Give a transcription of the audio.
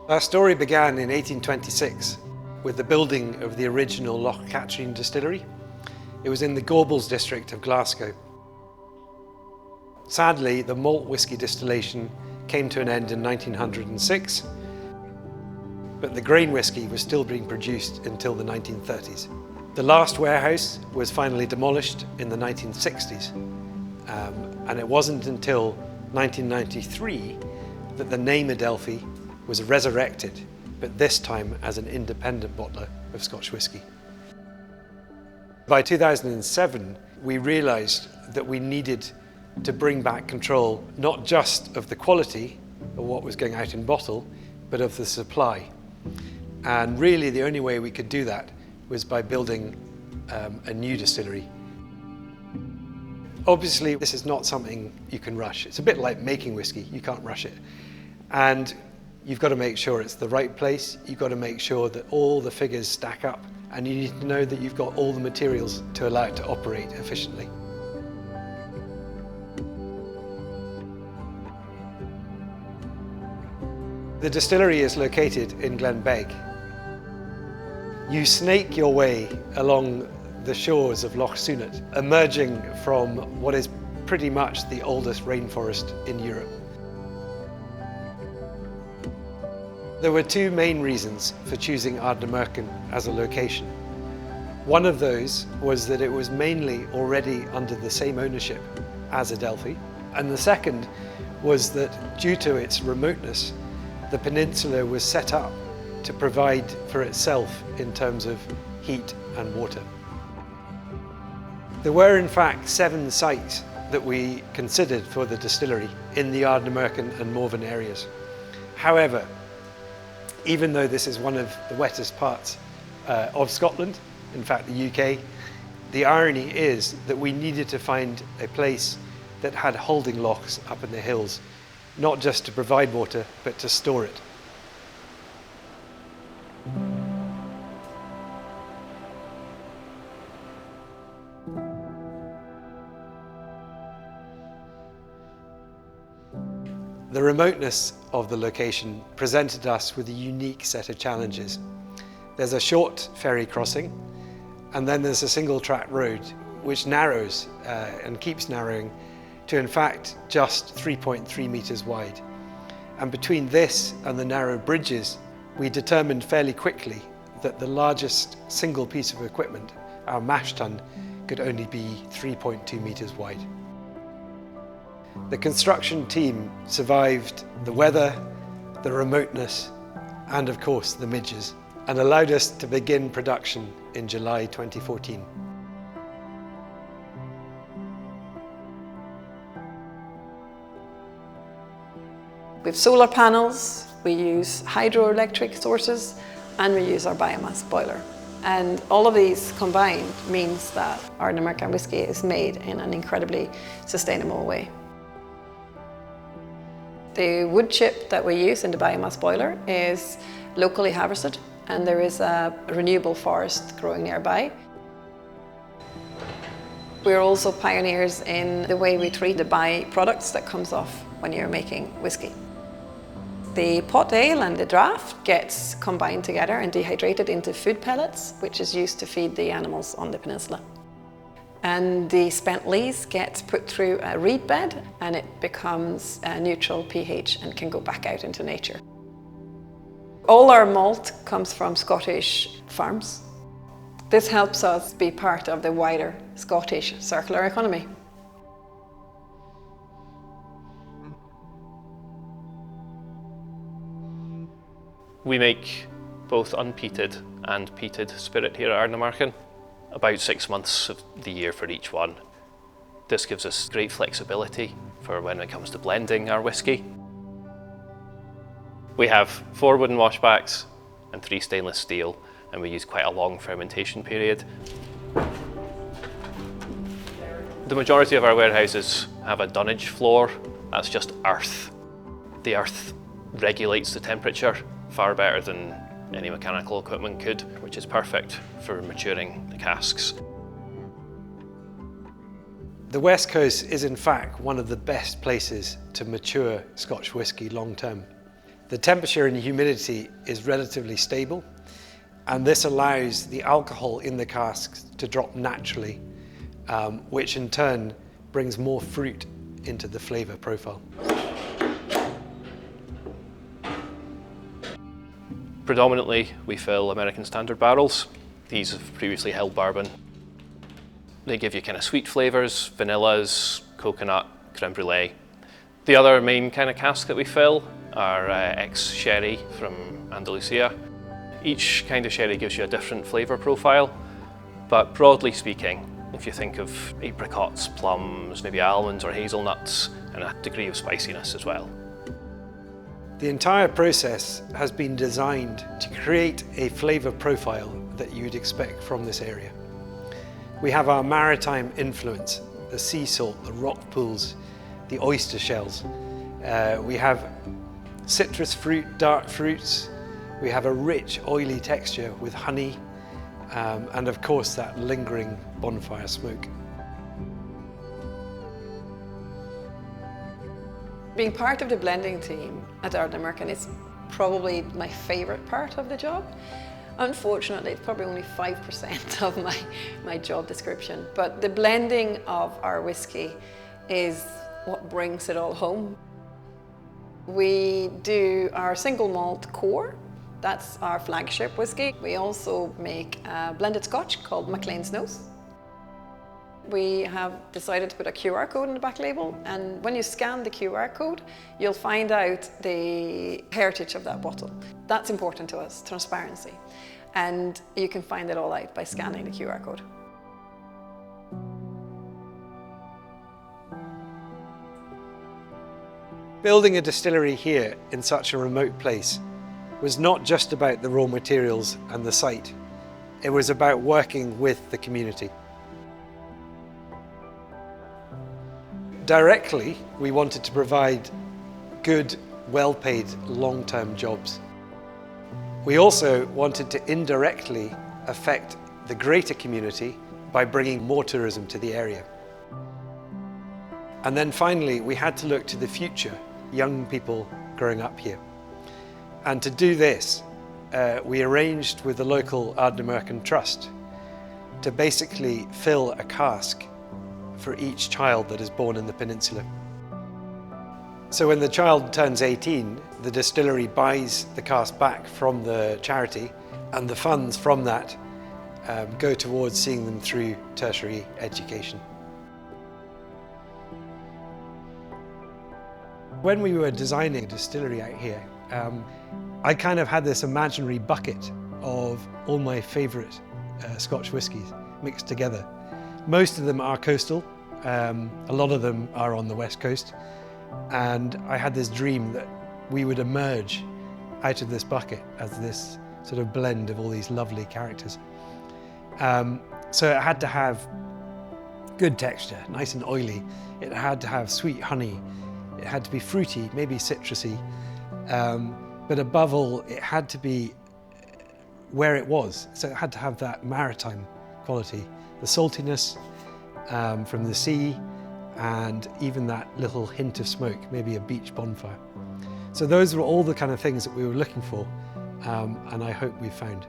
Our story began in 1826 with the building of the original Ardnamurchan Distillery. It was in the Gorbals district of Glasgow. Sadly, the malt whisky distillation came to an end in 1906, but the grain whisky was still being produced until the 1930s. The last warehouse was finally demolished in the 1960s, and it wasn't until 1993 that the name Adelphi was resurrected, but this time as an independent bottler of Scotch whisky. By 2007, we realised that we needed to bring back control not just of the quality of what was going out in bottle, but of the supply. And really the only way we could do that was by building a new distillery. Obviously, this is not something you can rush. It's a bit like making whiskey, you can't rush it. And you've got to make sure it's the right place, you've got to make sure that all the figures stack up, and you need to know that you've got all the materials to allow it to operate efficiently. The distillery is located in Glenbeigh. You snake your way along the shores of Loch Sunat, emerging from what is pretty much the oldest rainforest in Europe. There were two main reasons for choosing Ardnamurchan as a location. One of those was that it was mainly already under the same ownership as Adelphi, and the second was that due to its remoteness, the peninsula was set up to provide for itself in terms of heat and water. There were in fact 7 sites that we considered for the distillery in the Ardnamurchan and Morven areas. However, even though this is one of the wettest parts of Scotland, in fact the UK, the irony is that we needed to find a place that had holding lochs up in the hills, not just to provide water, but to store it. The remoteness of the location presented us with a unique set of challenges. There's a short ferry crossing, and then there's a single track road which narrows and keeps narrowing to in fact just 3.3 metres wide. And between this and the narrow bridges, we determined fairly quickly that the largest single piece of equipment, our mash tun, could only be 3.2 metres wide. The construction team survived the weather, the remoteness, and of course the midges, and allowed us to begin production in July 2014. We have solar panels, we use hydroelectric sources, and we use our biomass boiler. And all of these combined means that Ardnamurchan whisky is made in an incredibly sustainable way. The wood chip that we use in the biomass boiler is locally harvested, and there is a renewable forest growing nearby. We're also pioneers in the way we treat the byproducts that comes off when you're making whisky. The pot ale and the draft gets combined together and dehydrated into food pellets, which is used to feed the animals on the peninsula. And the spent lees gets put through a reed bed, and it becomes a neutral pH and can go back out into nature. All our malt comes from Scottish farms. This helps us be part of the wider Scottish circular economy. We make both unpeated and peated spirit here at Ardnamurchan, about 6 months of the year for each one. This gives us great flexibility for when it comes to blending our whisky. We have 4 wooden washbacks and 3 stainless steel, and we use quite a long fermentation period. The majority of our warehouses have a dunnage floor. That's just earth. The earth regulates the temperature far better than any mechanical equipment could, which is perfect for maturing the casks. The West Coast is in fact one of the best places to mature Scotch whisky long term. The temperature and humidity is relatively stable, and this allows the alcohol in the casks to drop naturally, which in turn brings more fruit into the flavour profile. Predominantly, we fill American standard barrels. These have previously held bourbon. They give you kind of sweet flavours, vanillas, coconut, creme brulee. The other main kind of cask that we fill are ex-sherry from Andalusia. Each kind of sherry gives you a different flavour profile, but broadly speaking, if you think of apricots, plums, maybe almonds or hazelnuts, and a degree of spiciness as well. The entire process has been designed to create a flavour profile that you'd expect from this area. We have our maritime influence, the sea salt, the rock pools, the oyster shells. We have citrus fruit, dark fruits. We have a rich, oily texture with honey, and of course that lingering bonfire smoke. Being part of the blending team at Ardnamurchan is probably my favourite part of the job. Unfortunately, it's probably only 5% of my job description, but the blending of our whisky is what brings it all home. We do our single malt core, that's our flagship whisky. We also make a blended scotch called Maclean's Nose. We have decided to put a QR code in the back label, and when you scan the QR code, you'll find out the heritage of that bottle. That's important to us, transparency. And you can find it all out by scanning the QR code. Building a distillery here in such a remote place was not just about the raw materials and the site. It was about working with the community. Directly, we wanted to provide good, well-paid, long-term jobs. We also wanted to indirectly affect the greater community by bringing more tourism to the area. And then finally, we had to look to the future, young people growing up here. And to do this, we arranged with the local Ardnamurchan Trust to basically fill a cask for each child that is born in the peninsula. So when the child turns 18, the distillery buys the cask back from the charity, and the funds from that go towards seeing them through tertiary education. When we were designing a distillery out here, I kind of had this imaginary bucket of all my favourite Scotch whiskies mixed together. Most of them are coastal, a lot of them are on the west coast, and I had this dream that we would emerge out of this bucket as this sort of blend of all these lovely characters. So it had to have good texture, nice and oily. It had to have sweet honey. It had to be fruity, maybe citrusy. But above all, it had to be where it was. So it had to have that maritime quality, the saltiness from the sea, and even that little hint of smoke, maybe a beach bonfire. So those were all the kind of things that we were looking for, and I hope we found.